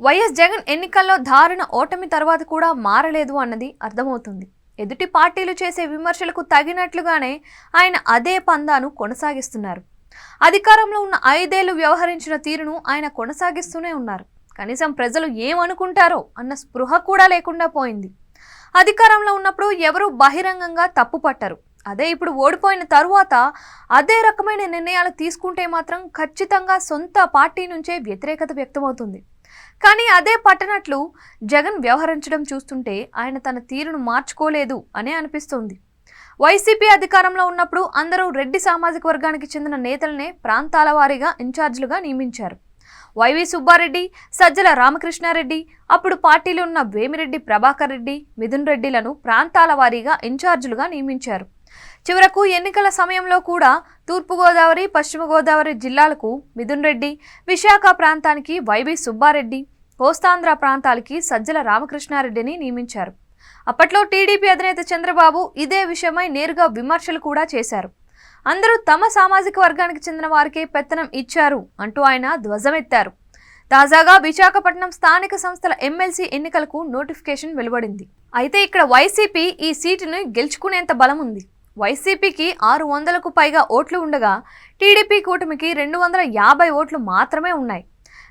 YS Jagan ఎన్నికల్లో దారుణ ఓటమి తర్వాత కూడా మారలేదు అన్నది అర్థమవుతుంది. ఎదుటి పార్టీలు చేసే విమర్శలకు తగినట్లుగానే ఆయన అదే పందాను కొనసాగిస్తున్నారు. అధికారంలో ఉన్న 5 ఏళ్లు వ్యవహరించిన తీరును ఆయన కొనసాగిస్తూనే ఉన్నారు. కనీసం ప్రజలు ఏమనుకుంటారో అన్న స్పృహ కూడా లేకుండా పోయింది. అధికారంలో ఉన్నప్పుడు ఎవరూ బహిరంగంగా తప్పు పట్టరు. అదే ఇప్పుడు ఓడిపోయిన తరువాత అదే రకమైన నిర్ణయాలు తీసుకుంటే మాత్రం ఖచ్చితంగా సొంత పార్టీ నుంచే వ్యతిరేకత వ్యక్తమవుతుంది. కానీ అదే పట్టనట్లు జగన్ వ్యవహరించడం చూస్తుంటే ఆయన తన తీరును మార్చుకోలేదు అనే అనిపిస్తోంది. వైసీపీ అధికారంలో ఉన్నప్పుడు అందరూ రెడ్డి సామాజిక వర్గానికి చెందిన నేతలనే ప్రాంతాల వారీగా ఇన్ఛార్జీలుగా నియమించారు. వైవి సుబ్బారెడ్డి, సజ్జల రామకృష్ణారెడ్డి, అప్పుడు పార్టీలో ఉన్న వేమిరెడ్డి ప్రభాకర్ రెడ్డి, మిథున్ రెడ్డిలను ప్రాంతాల వారీగా ఇన్ఛార్జీలుగా నియమించారు. చివరకు ఎన్నికల సమయంలో కూడా తూర్పుగోదావరి, పశ్చిమ గోదావరి జిల్లాలకు మిథున్ రెడ్డి, విశాఖ ప్రాంతానికి వైవి సుబ్బారెడ్డి, కోస్తాంధ్ర ప్రాంతాలకి సజ్జల రామకృష్ణారెడ్డిని నియమించారు. అప్పట్లో టీడీపీ అధినేత చంద్రబాబు ఇదే విషయమై నేరుగా విమర్శలు కూడా చేశారు. అందరూ తమ సామాజిక వర్గానికి చెందిన వారికే పెత్తనం ఇచ్చారు అంటూ ఆయన ధ్వజమెత్తారు. తాజాగా విశాఖపట్నం స్థానిక సంస్థల ఎమ్మెల్సీ ఎన్నికలకు నోటిఫికేషన్ వెలువడింది. అయితే ఇక్కడ వైసీపీ ఈ సీటును గెలుచుకునేంత బలం ఉంది. వైసీపీకి 600కు పైగా ఓట్లు ఉండగా టీడీపీ కూటమికి 250 ఓట్లు మాత్రమే ఉన్నాయి.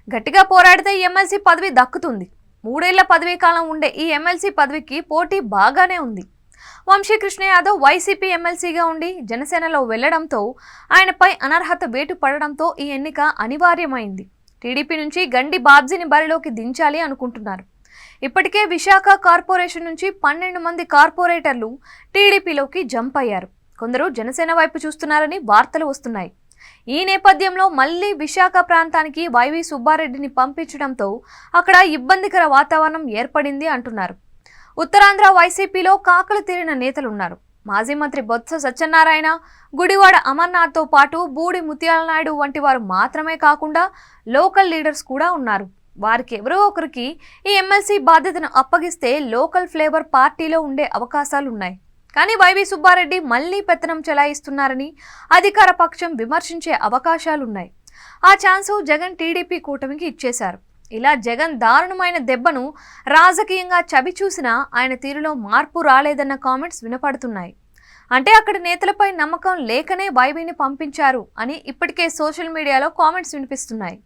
గట్టిగా పోరాడితే ఎమ్మెల్సీ పదవి దక్కుతుంది. 3 ఏళ్ల పదవీ కాలం ఉండే ఈ ఎమ్మెల్సీ పదవికి పోటీ బాగానే ఉంది. వంశీకృష్ణ యాదవ్ వైసీపీ ఎమ్మెల్సీగా ఉండి జనసేనలో వెళ్లడంతో ఆయనపై అనర్హత వేటు పడడంతో ఈ ఎన్నిక అనివార్యమైంది. టీడీపీ నుంచి గండి బాబ్జీని బరిలోకి దించాలి అనుకుంటున్నారు. ఇప్పటికే విశాఖ కార్పొరేషన్ నుంచి 12 మంది కార్పొరేటర్లు టీడీపీలోకి జంప్ అయ్యారు. కొందరు జనసేన వైపు చూస్తున్నారని వార్తలు వస్తున్నాయి. ఈ నేపథ్యంలో మళ్లీ విశాఖ ప్రాంతానికి వైవి సుబ్బారెడ్డిని పంపించడంతో అక్కడ ఇబ్బందికర వాతావరణం ఏర్పడింది అంటున్నారు. ఉత్తరాంధ్ర వైసీపీలో కాకలు తీరిన నేతలున్నారు. మాజీ మంత్రి బొత్స సత్యనారాయణ, గుడివాడ అమర్నాథ్తో పాటు బూడి ముత్యాల నాయుడు వంటి వారు మాత్రమే కాకుండా లోకల్ లీడర్స్ కూడా ఉన్నారు. వారికి ఎవరో ఒకరికి ఈ ఎమ్మెల్సీ బాధ్యతను అప్పగిస్తే లోకల్ ఫ్లేవర్ పార్టీలో ఉండే అవకాశాలున్నాయి. కానీ వైవి సుబ్బారెడ్డి మళ్లీ పెత్తనం చెలాయిస్తున్నారని అధికార పక్షం విమర్శించే అవకాశాలున్నాయి. ఆ ఛాన్సు జగన్ టీడీపీ కూటమికి ఇచ్చేశారు. ఇలా జగన్ దారుణమైన దెబ్బను రాజకీయంగా చవిచూసినా ఆయన తీరులో మార్పు రాలేదన్న కామెంట్స్ వినపడుతున్నాయి. అంటే అక్కడ నేతలపై నమ్మకం లేకనే వైవిని పంపించారు అని ఇప్పటికే సోషల్ మీడియాలో కామెంట్స్ వినిపిస్తున్నాయి.